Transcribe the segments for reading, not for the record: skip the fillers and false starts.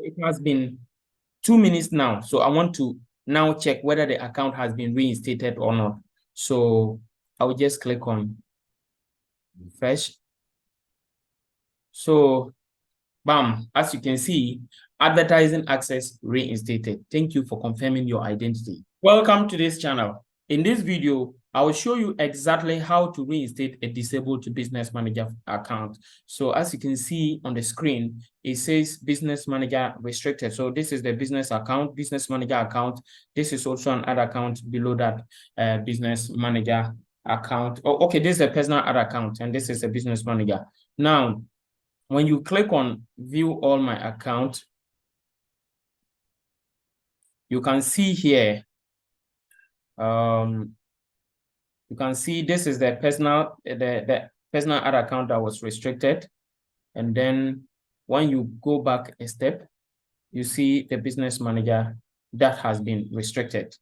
It has been 2 minutes now. So I want to now check whether the account has been reinstated or not. So I will just click on fresh. So bam, as you can see, advertising access reinstated. Thank you for confirming your identity. Welcome to this channel. In this video, I will show you exactly how to reinstate a disabled business manager account. So as you can see on the screen, it says business manager restricted. So this is the business account, business manager account. This is also an ad account below that business manager account. Oh, okay, this is a personal ad account and this is a business manager. Now, when you click on view all my account, you can see here, you can see this is the personal ad account that was restricted. And then when you go back a step, you see the business manager that has been restricted.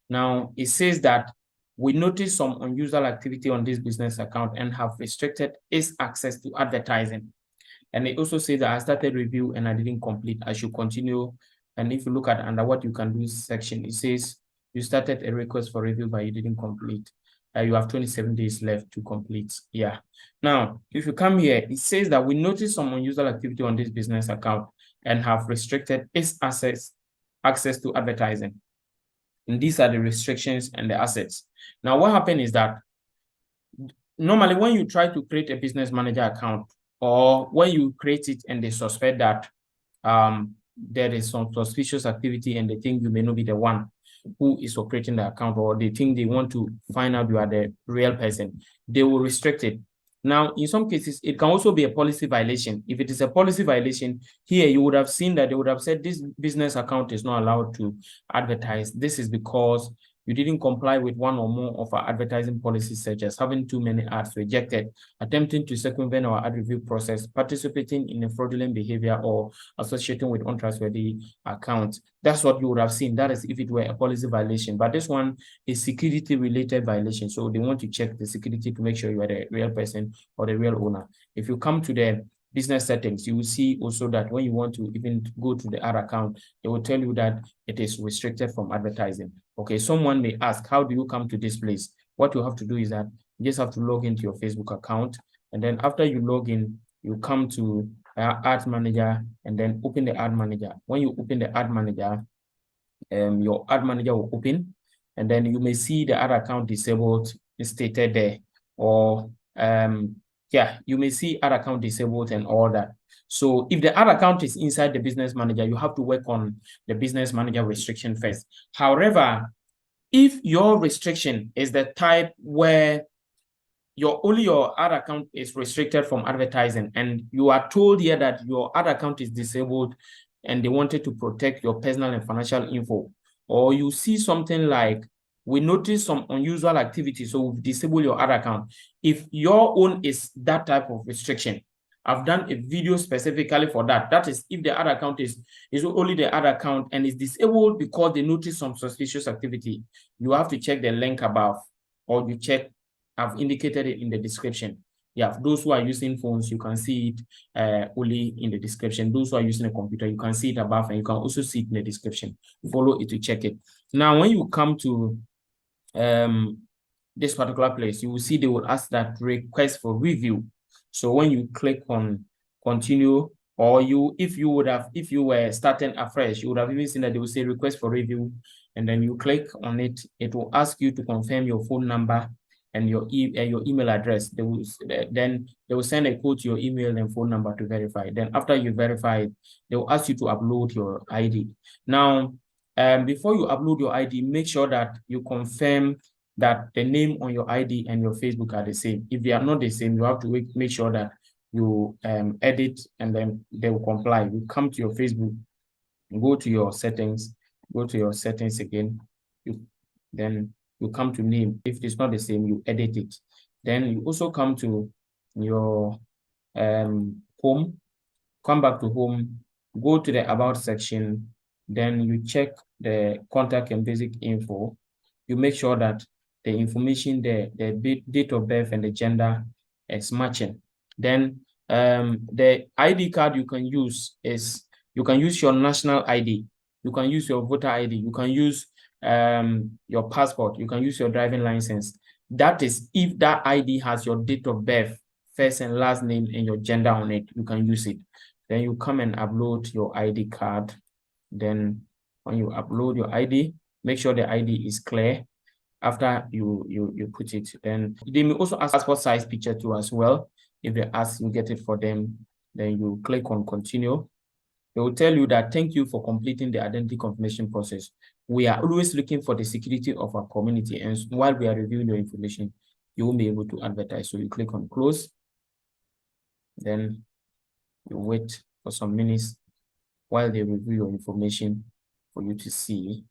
Now it says that we noticed some unusual activity on this business account and have restricted its access to advertising. And it also says that I started review and I didn't complete. I should continue. And if you look at under what you can do section, it says you started a request for review, but you didn't complete. You have 27 days left to complete. Yeah. Now, if you come here, it says that we noticed some unusual activity on this business account and have restricted its access to advertising. And these are the restrictions and the assets. Now, what happened is that normally when you try to create a business manager account, or when you create it and they suspect that there is some suspicious activity and they think you may not be the one who is operating the account, or they think they want to find out you are the real person, they will restrict it. Now, in some cases, it can also be a policy violation. If it is a policy violation, here you would have seen that they would have said this business account is not allowed to advertise. This is because you didn't comply with one or more of our advertising policies, such as having too many ads rejected, attempting to circumvent our ad review process, participating in a fraudulent behavior, or associating with untrustworthy accounts. That's what you would have seen. That is if it were a policy violation. But this one is security-related violation. So they want to check the security to make sure you are the real person or the real owner. If you come to the business settings, you will see also that when you want to even go to the ad account, they will tell you that it is restricted from advertising. Okay, someone may ask, how do you come to this place? What you have to do is that you just have to log into your Facebook account. And then after you log in, you come to Ad Manager and then open the Ad Manager. When you open the Ad Manager, your Ad Manager will open. And then you may see the ad account disabled stated there. Or yeah, you may see ad account disabled and all that. So if the ad account is inside the business manager, you have to work on the business manager restriction first. However, if your restriction is the type where only your ad account is restricted from advertising, and you are told here that your ad account is disabled and they wanted to protect your personal and financial info, or you see something like, we notice some unusual activity, so we've disabled your ad account. If your own is that type of restriction, I've done a video specifically for that. That is if the ad account is only the ad account and is disabled because they notice some suspicious activity, you have to check the link above, or you check, I've indicated it in the description. Yeah, those who are using phones, you can see it only in the description. Those who are using a computer, you can see it above, and you can also see it in the description. Follow it to check it. Now, when you come to this particular place, you will see they will ask that request for review. So when you click on continue, or if you were starting afresh, you would have even seen that they will say request for review, and then you click on it. It will ask you to confirm your phone number and your email address. Then they will send a code to your email and phone number to verify. Then after you verify it, they will ask you to upload your ID. Now, before you upload your ID, make sure that you confirm that the name on your ID and your Facebook are the same. If they are not the same, you have to make sure that you edit, and then they will comply. You come to your Facebook, go to your settings, again. Then you come to name. If it's not the same, you edit it. Then you also come to your home, come back to home, go to the about section, then you check the contact and basic info. You make sure that the information there, the date of birth and the gender is matching. Then the ID card you can use is You can use your national ID. You can use your voter ID. You can use your passport. You can use your driving license. That is, if that ID has your date of birth, first and last name, and your gender on it, you can use it. Then you come and upload your ID card. Then when you upload your ID, make sure the ID is clear. After you put it, then they may also ask passport size picture too as well. If they ask, you get it for them. Then you click on continue. They will tell you that thank you for completing the identity confirmation process. We are always looking for the security of our community, and while we are reviewing your information, you won't be able to advertise. So you click on close. Then you wait for some minutes while they review your information for you to see.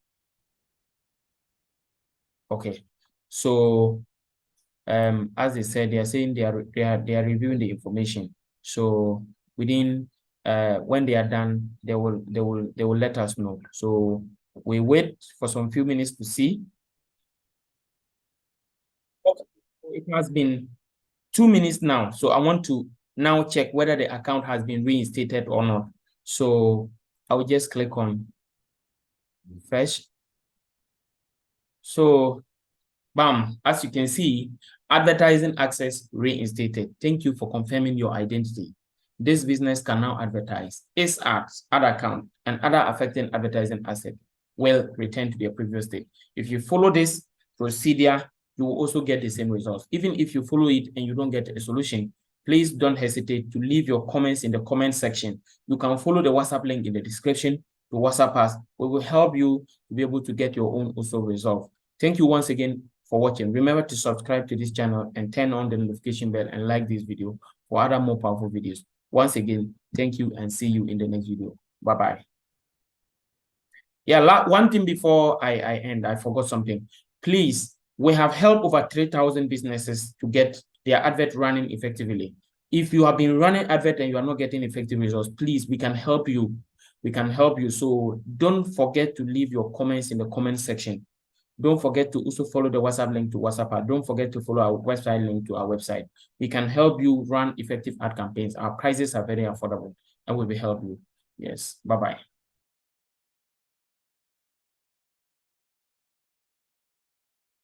Okay, so as they said, they are saying they are reviewing the information. So within when they are done, they will let us know. So we wait for some few minutes to see. Okay. It has been 2 minutes now. So I want to now check whether the account has been reinstated or not. So I will just click on fresh. So bam, as you can see, advertising access reinstated. Thank you for confirming your identity. This business can now advertise. Its ads, ad account, and other affecting advertising asset will return to their previous state. If you follow this procedure, you will also get the same results. Even if you follow it and you don't get a solution, please don't hesitate to leave your comments in the comment section. You can follow the WhatsApp link in the description to WhatsApp us. We will help you to be able to get your own also resolved. Thank you once again for watching. Remember to subscribe to this channel and turn on the notification bell and like this video for other more powerful videos. Once again, thank you and see you in the next video. Bye-bye. Yeah, one thing before I end, I forgot something. Please, we have helped over 3,000 businesses to get their advert running effectively. If you have been running advert and you are not getting effective results, please, we can help you. We can help you. So don't forget to leave your comments in the comment section. Don't forget to also follow the WhatsApp link to WhatsApp. Don't forget to follow our website link to our website. We can help you run effective ad campaigns. Our prices are very affordable and we will help you. Yes. Bye-bye.